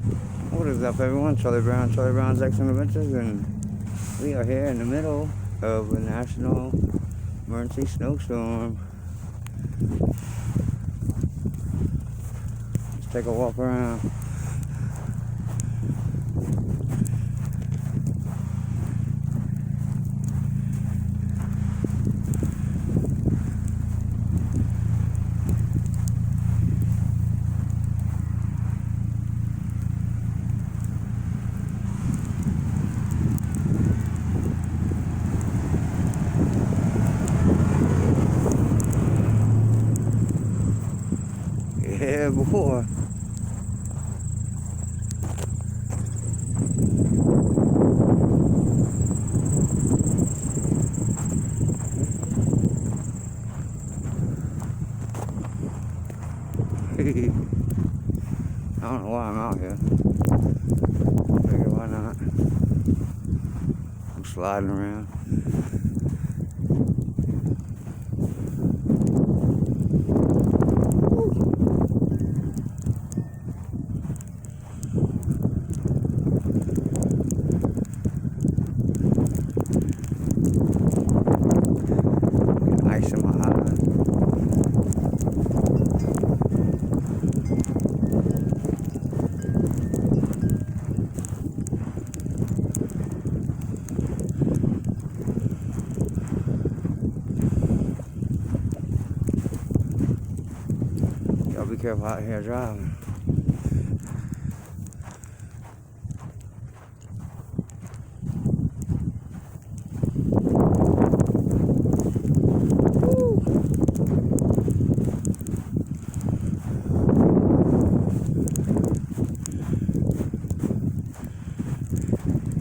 What is up, everyone? Charlie Brown's Excellent Adventures, and we are here in the middle of a national emergency snowstorm. Let's take a walk around. Yeah, boy. I don't know why I'm out here. Figure why not. I'm sliding around. Ice in my eye. Y'all be careful out here driving.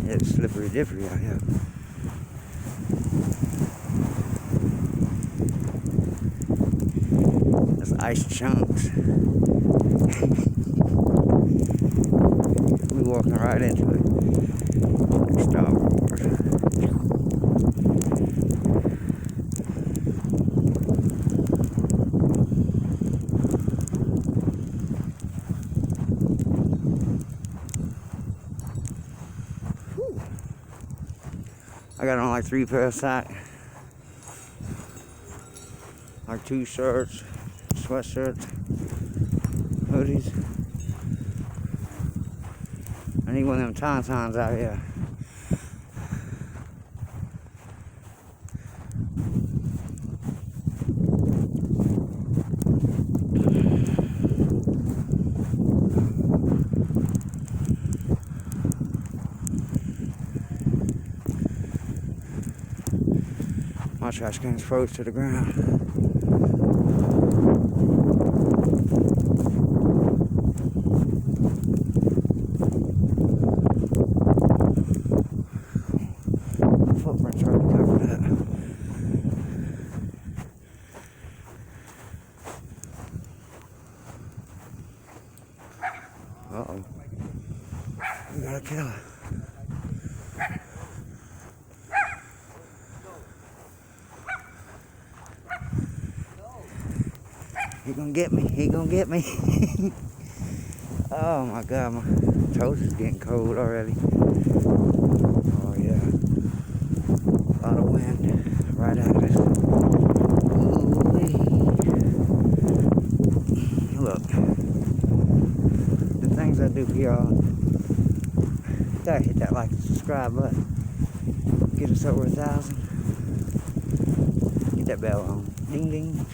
It's slippery dippery out here. There's ice chunks. We walking right into it. Like Star Wars. I got on like 3 pair of socks, like 2 shirts, sweatshirts, hoodies. I need one of them tauntauns out here. My trash can's froze to the ground. Footprints already covered that. Uh-oh. We got a killer. He gonna get me. He gonna get me. Oh my God, my toes is getting cold already. Oh yeah. A lot of wind right at us. Ooh-wee. Look. The things I do for y'all. Gotta hit that like and subscribe button. Get us over 1,000. Get that bell on. Ding ding.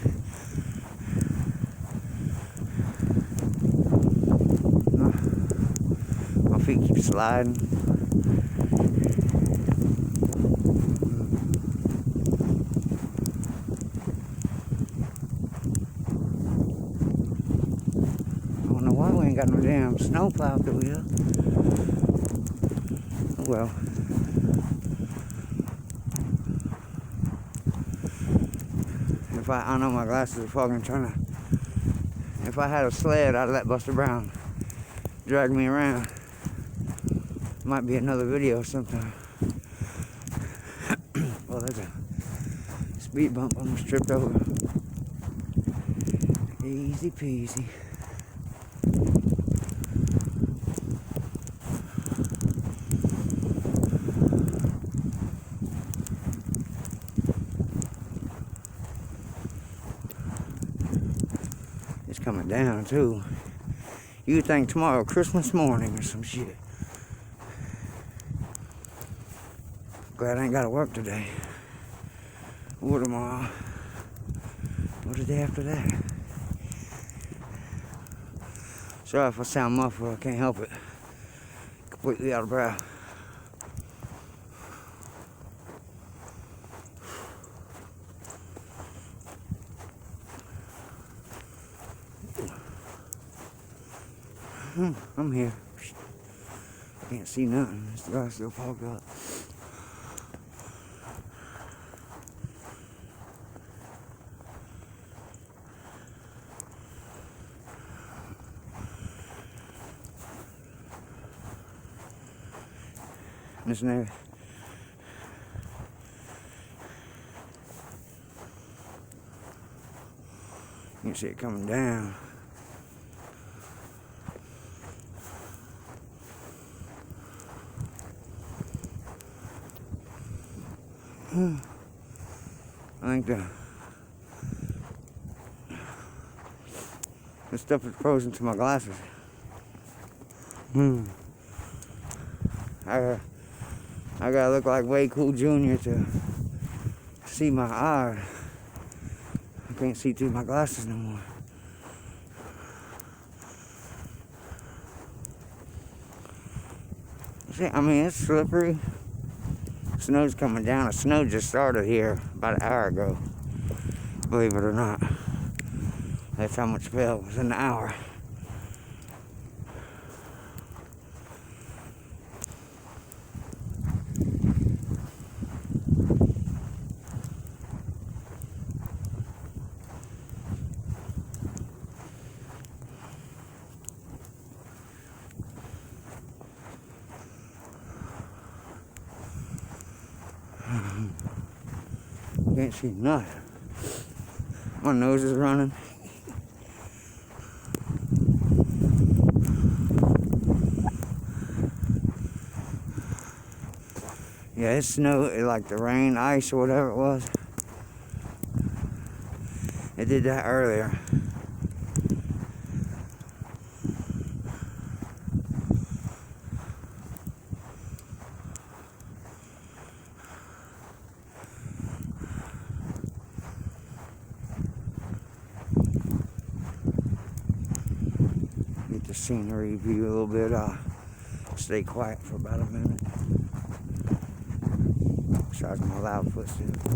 My feet keep sliding. I don't know why we ain't got no damn snowplow through here. Oh well. If I know my glasses are fogging, trying to. If I had a sled, I'd let Buster Brown drag me around. Might be another video sometime. Well, there's a speed bump. Almost tripped over. Easy peasy. down too. You'd think tomorrow Christmas morning or some shit. Glad I ain't gotta work today. Or tomorrow. Or the day after that. Sorry if I sound muffled, I can't help it. Completely out of breath. I'm here. Can't see nothing. This guy's still fogged up. This nigga. You can see it coming down. I think the stuff is frozen to my glasses. I gotta look like Way Cool Jr. to see my eye. I can't see through my glasses no more. See, I mean, it's slippery. Snow's coming down. The snow just started here about an hour ago. Believe it or not. That's how much fell within an hour. Can't see nothing. My nose is running. Yeah, it snowed, like the rain, ice, or whatever it was. It did that earlier. Get the scenery view a little bit. Stay quiet for about a minute. Besides my loud footsteps.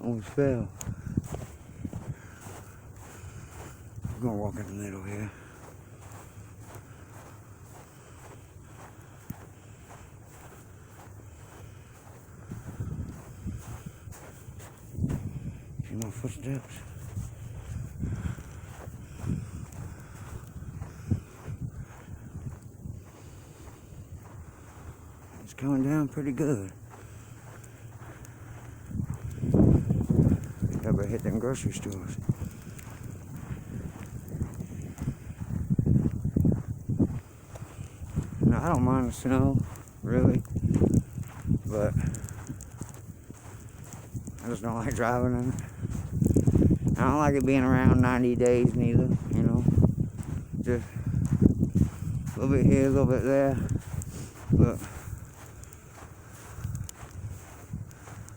Almost fell. I'm gonna walk in the middle here. See my footsteps. It's coming down pretty good. I better hit them grocery stores. Now, I don't mind the snow, really, but I just don't like driving in it. I don't like it being around 90 days neither, you know. Just a little bit here, a little bit there. Look.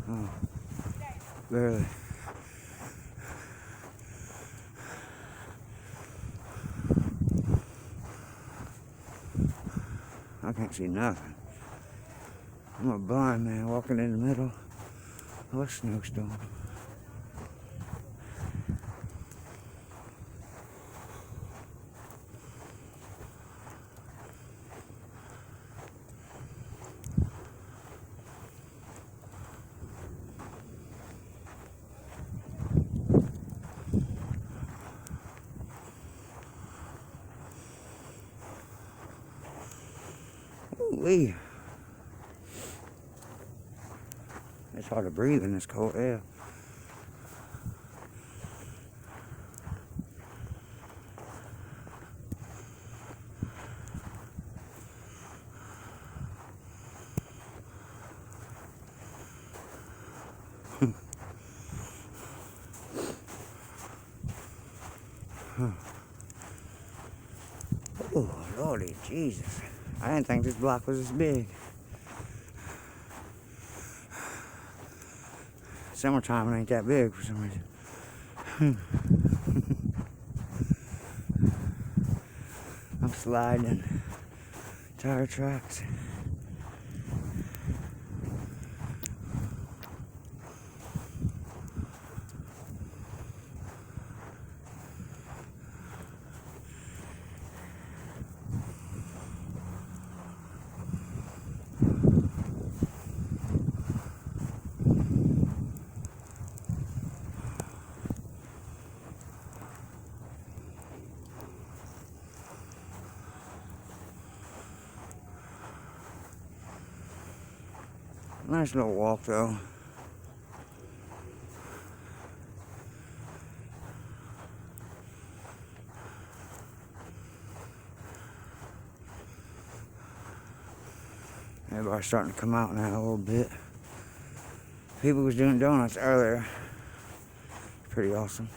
Oh, barely. I can't see nothing. I'm a blind man walking in the middle of a snowstorm. Ooh-wee. It's hard to breathe in this cold air. Oh, Lordy Jesus. I didn't think this block was this big. Summertime it ain't that big for some reason. I'm sliding tire tracks. Nice little walk though. Everybody's starting to come out now a little bit. People was doing donuts earlier. Pretty awesome.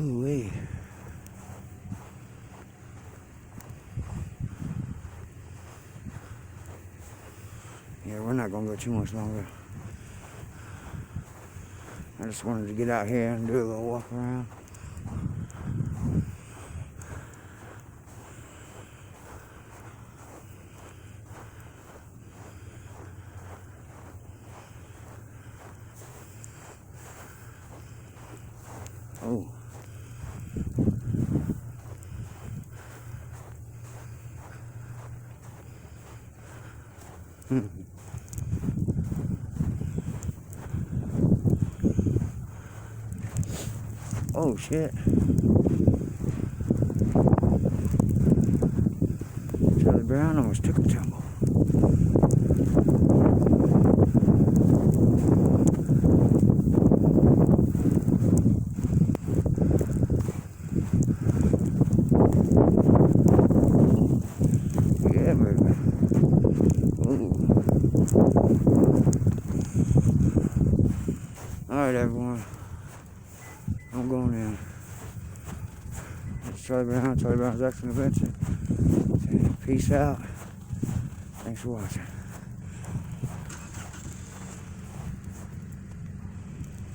Ooh-wee. Yeah, we're not gonna go too much longer. I just wanted to get out here and do a little walk around. Oh. Oh shit. Charlie Brown almost took a tumble. Yeah, baby. Ooh. Alright, everyone. I'm going in. It's Charlie Brown, Charlie Brown's Excellent Adventure. Peace out. Thanks for watching.